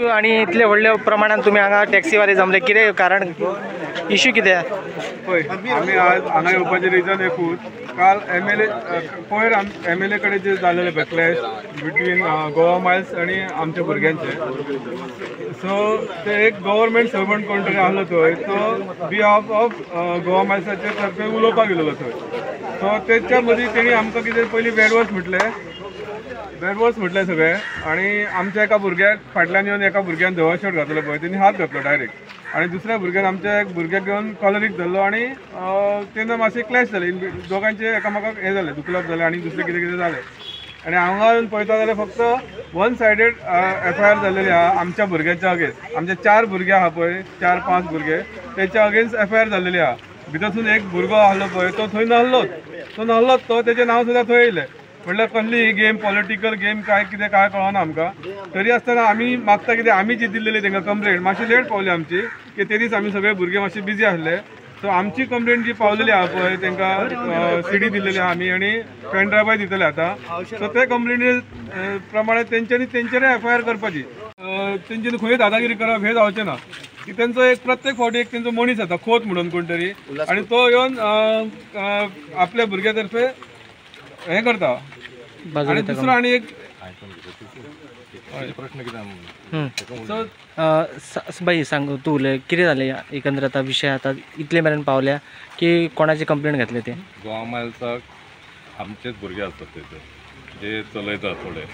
आणि इतले व्हडल्या प्रमाणात तुम्ही हांगा टॅक्सीवाले जमले, कितें कारण, इश्यू कितें? पळय आमी आज हांगा येवपाचें रिजन एकूच, काल पयर MLA कडेन जे जाल्लेले बॅकलॅश बिटवीन गोवा मायल्स आनी आमच्या भुरग्यांचे, सो ते एक गव्हर्मेंट सर्वंट कोण तरी आहलो थंय, तो बिहाफ ऑफ गोवा मायल्साचे तर्फे उलोवपाक गेलोलो थंय. सो तेच्या मदीं तेणी आमकां कितें पयलीं बॅड वर्ड्स म्हटले सगळे, आनी आमच्या एका भुरग्याक फाटल्यान येवन एका भुरग्यान धवळ शर्ट घातलो पळय, तेणी हात घातलो डायरेक्ट, आनी दुसऱ्या भुरग्यान आमच्या एक भुरग्याक घेवन कॉलरीक धरलो, आनी तेन्ना मातशें क्लॅश जालें, दोगांचे एकामेकाक हें जालें, दुखलप जालें आनी दुसरें कितें कितें जालें. आनी हांगा येवन पळयता जाल्यार फक्त वन सायडेड FIR जाल्लेली आहा आमच्या भुरग्यांच्या अगेन्स्ट. आमचे 4 भुरगे आहा पळय, 4-5 भुरगे, तेच्या अगेन्स्ट FIR जाल्लेली आहा. भितरसून एक भुरगो आहलो पळय, तो थंय नाहलोच, तो तेजें नांव सुद्दां थंय येयलें. म्हटल्यार कसली ही गेम, पॉलिटिकल गेम काय कितें काय कळना आमकां. तरी आसतना आमी मागता कितें, आमी जी दिल्लेली तांकां कंप्लेंट मातशी लेट पावली आमची, की ते दीस आमी सगळे भुरगे मातशे बिजी आसले. सो आमची कंप्लेंट जी पावलेली आहा पळय, तांकां CD दिल्लेली आहा आमी, आनी पेन ड्रायव्हय दितले आतां. सो ते कंप्लेंटी प्रमाणे तेंच्यांनी FIR करपाची, तेंच्यांनी खंय दादागिरी करप हें जावचें ना. की तेंचो एक प्रत्येक फावटी एक तेंचो मनीस येता, खोत म्हणून कोण तरी, आनी तो येवन आपल्या भुरग्या तर्फे हें करता. आनी दुसरो आनी एक प्रश्न कितें बाई सांग, तूं उलय, कितें जालें एकंदर आतां विशय आतां इतले मेरेन पावल्या की कोणाची कंप्लेंट घातले ते? गोवा मायल्साक आमचेच भुरगे आसतात थंयसर, जे चलयतात थोडे,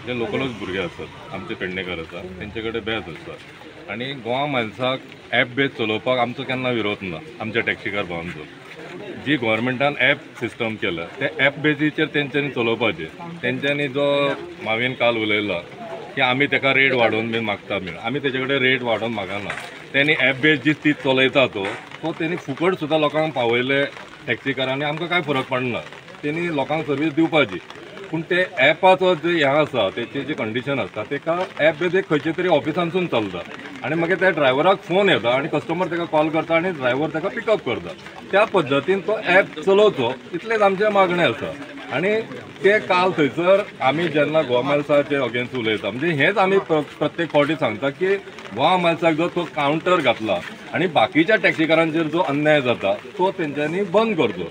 जे लोकलूच भुरगे आसतात, आमचे पेडणेकर आसा, तेंचे कडेन बॅच आसता. आनी गोवा मायल्साक ॲप बेज चलोवपाक आमचो केन्ना विरोध ना, आमच्या टॅक्सीकार भावांचो. जी गव्हर्मेंटान ॲप सिस्टम केला, ते ॲप बेजीचेर तेंच्यांनी चलोवपाचें. तेंच्यांनी जो हांवें काल उलयला की आमी ताका रेट वाडोवन बीन मागता बीन, आमी तेजे कडेन रेट वाडोवन मागना. तेणी ॲप बेज जी ती चलयता तो तेणी फुकट सुद्दां लोकांक पावयले टॅक्सीकारांनी, आमकां कांय फरक पडना. तेणी लोकांक सर्वीस दिवपाची. पूण ते ॲपाचो जे हें आसा, तेची जी कंडिशन आसता, तेका ॲप बेज एक खंयचे तरी ऑफिसांसून चलता, आनी मागीर त्या ड्रायव्हराक फोन येता आनी कस्टमर ताका कॉल करता आनी ड्रायव्हर ताका पिकअप करता. त्या पद्दतीन तो ॲप चलोवचो, इतलेंच आमचें मागणें आसा. आनी ते काल थंयसर आमी जेन्ना गोवा मायल्साचे अगेन्स्ट उलयता, म्हणजे हेंच आमी प्रत्येक फावटी सांगता की गोवा मायल्साक जो तो कावंटर घातला आनी बाकीच्या टॅक्सीकारांचेर जो अन्याय जाता तो तेंच्यांनी बंद करचो.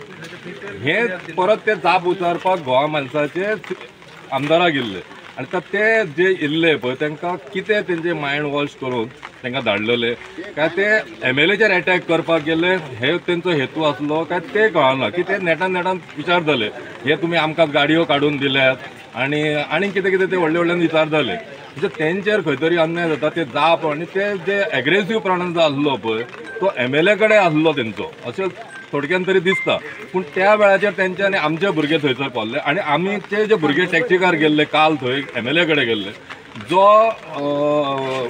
हे परत ते जाप उचारपाक गोवा मायल्साचे आमदाराक येयल्ले, आनी ते जे येयल्ले पळय तांकां कितें तेंचे मायंड वॉश करून तांकां धाडलेले, काय ते MLAचेर अटॅक करपाक गेले हे तेंचो हेतू आसलो काय ते कळना. की ते नेटान विचारताले, हे तुमी आमकां गाडयो काडून दिल्यात आनी कितें कितें ते व्हडले विचारताले. म्हणजे तेंचेर खंय तरी अन्याय जाता, ते जाप आनी ते जे एग्रेसिव्हपणान जो आसलो पळय तो MLA कडेन आसलो तेंचो, अशें थोडक्यान तरी दिसता. पूण त्या वेळाचेर तेंच्यांनी आमचे भुरगे थंयसर पावले आनी आमीचे जे भुरगे टॅक्सीकार गेल्ले काल थंय MLA कडेन गेल्ले, जो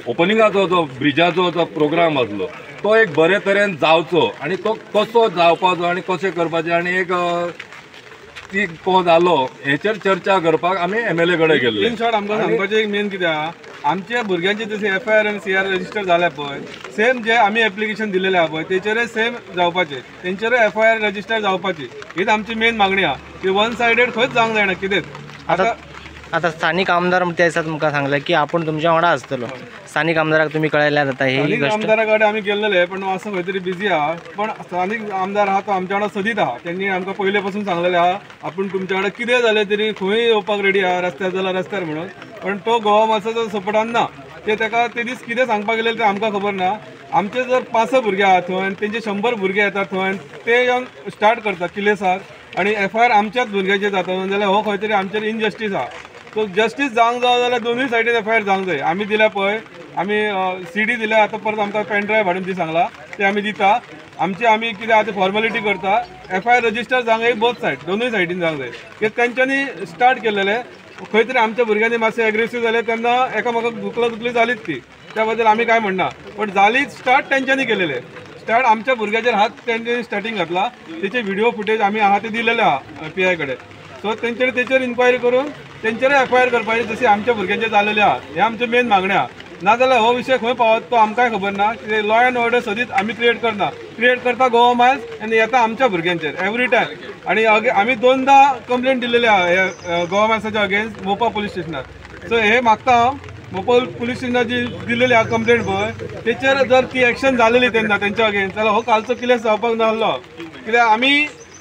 ओपनिंगाचो जो ब्रिजाचो जो प्रोग्राम आसलो तो एक बरे तरेन जावचो आनी तो कसो जावपाचो आनी कशें करपाचें आनी एक ती को जालो हेचेर चर्चा करपाक आमी MLA कडेन गेल्ले. इन शॉर्ट आमकां सांगपाचें एक मेन कितें आहा, आमच्या भुरग्यांचे जशें FIR आनी CR रजिस्टर जाल्या पळय, सेम जे आमी एप्लिकेशन दिलेलें आहा पळय तेचेरय सेम जावपाचें, तेंचेरय FIR रजिस्टर जावपाची, हीच आमची मेन मागणी आहा. की वन सायडेड खंयच जावंक जायना कितेंच. आता स्थानिक आमदार त्या दिसा तुमकां सांगले की आपण तुमच्या वांगडा आसतलो, स्थानिक आमदाराक तुम्ही कळयल्यार जाता ही गोष्ट? आमदारा कडेन आमी गेल्लेले, पण असं खंय तरी बिजी आहा. पण स्थानिक आमदार आहा तो आमच्या वांगडा सदीत आहा. त्यांनी आमकां पयले पासून सांगलेलें आहा आपूण तुमच्या कडेन कितें जालें तरी खंय येवपाक रेडी आहा, रस्त्यार जाल्यार रस्त्यार म्हणून. पण तो गोवा मायल्साचो सपोर्टान ना. ते ताका ते दीस कितें सांगपाक गेले ते आमकां खबर ना. आमचे जर 5 भुरगे आहा थंय, तेंचे 100 भुरगे येतात थंय, ते येवन स्टार्ट करतात किलेसाक आनी FIR आमच्याच भुरग्याचेर जाता, जाल्यार हो खंय तरी आमचेर इनजस्टीस आहा. सो जस्टीस जावंक जाय जाल्यार दोनूय सायडीन FIR जावंक जाय. आमी दिल्या पळय, आमी CD दिल्या, आतां परत आमकां पेन ड्रायव्ह हाडून ती सांगला ते आमी दिता. आमी कितें आतां फॉर्मेलिटी करता, FIR रजिस्टर जावंक जाय बोथ सायड, दोनूय सायडीन जावंक जाय. कित्याक तेंच्यांनी स्टार्ट केल्लेले, खंय तरी आमच्या भुरग्यांनी मातशे एग्रेसीव जाले तेन्ना एकामेकाक दुखली जालीच ती, त्या बद्दल आमी काय म्हणना. पण जालीच स्टार्ट तेंच्यांनी केलेले, स्टार्ट आमच्या भुरग्याचेर हात तेंच्यांनी स्टार्टींग घातला. तेचे व्हिडिओ फुटेज आमी आहा ते दिलेले आहा PI कडेन. सो तेचेर इन्क्वायरी करून तेंचेर FIR करपाची जशी आमच्या भुरग्यांचे जालेले आहा. हे आमचे मेन मागणे आहा. नाजाल्यार हो विशय खंय पावत तो आमकांय खबर ना. लॉ अँड ऑर्डर सदीच आमी क्रिएट करता गोवा मायल्स आनी येता आमच्या भुरग्यांचेर एवरी टायम. आनी आमी 2दा कंप्लेंट दिलेली आहा गोवा मायल्साच्या अगेन्स्ट मोपा पोलीस स्टेशनार. सो हे मागता मोपल पुलीस स्टेशनार जी दिलेली हा कंप्लेंट पळय तेचेर जर ती एक्शन जालेली तेन्ना तेंच्या अगेन्स्ट जाल्यार हो कालचो कितें जावपाक नासलो कित्याक आमी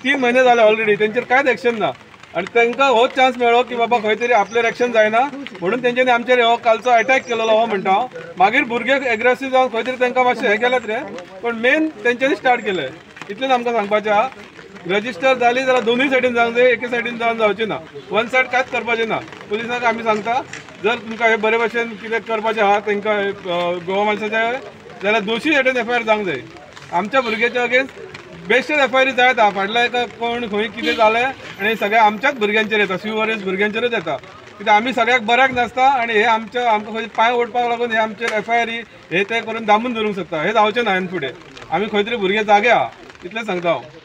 3 म्हयने जाले ऑलरेडी तेंचेर कांयच एक्शन ना आणि तांकां होच चान्स मेळ्ळो की बाबा खंय तरी आपलेर एक्शन जायना म्हणून तेंच्यांनी आमचेर हो कालचो अटॅक केलेलो हो म्हणटा मागीर भुरगे एग्रेसीव जावन खंय तरी तांकां मातशें हें केलें रे पण मेन तेंच्यांनी स्टार्ट केलें इतलेंच आमकां सांगपाचें आहा रजिस्टर जाली जाल्यार दोनूय सायडीन जावंक जाय एके सायडीन जावन जावचें ना वन सायड कांयच करपाचें ना पुलिसांक आमी सांगता जर तुमकां हे बरे भशेन कितें करपाचें आहा तांकां गोवा माणसाचें जाल्यार दोशी सायडीन एफआयआर जावंक जाय आमच्या भुरग्याच्या अगेन्स्ट बेश्टेच एफआयआर जायत आहा फाटल्या एका कोण खंय कितें जालें आनी सगळ्या आमच्याच भुरग्यांचेर येता शिवरेस भुरग्यांचेरूच येता कित्याक आमी सगळ्याक बऱ्याक नासता आनी हे आमकां खंय पांय ओडपाक लागून हे आमचेर एफआयआर हे ते करून दामून धरूंक शकता हे जावचें ना हांवें फुडें आमी खंय तरी भुरगे जागे आहा इतलें सांगता हांव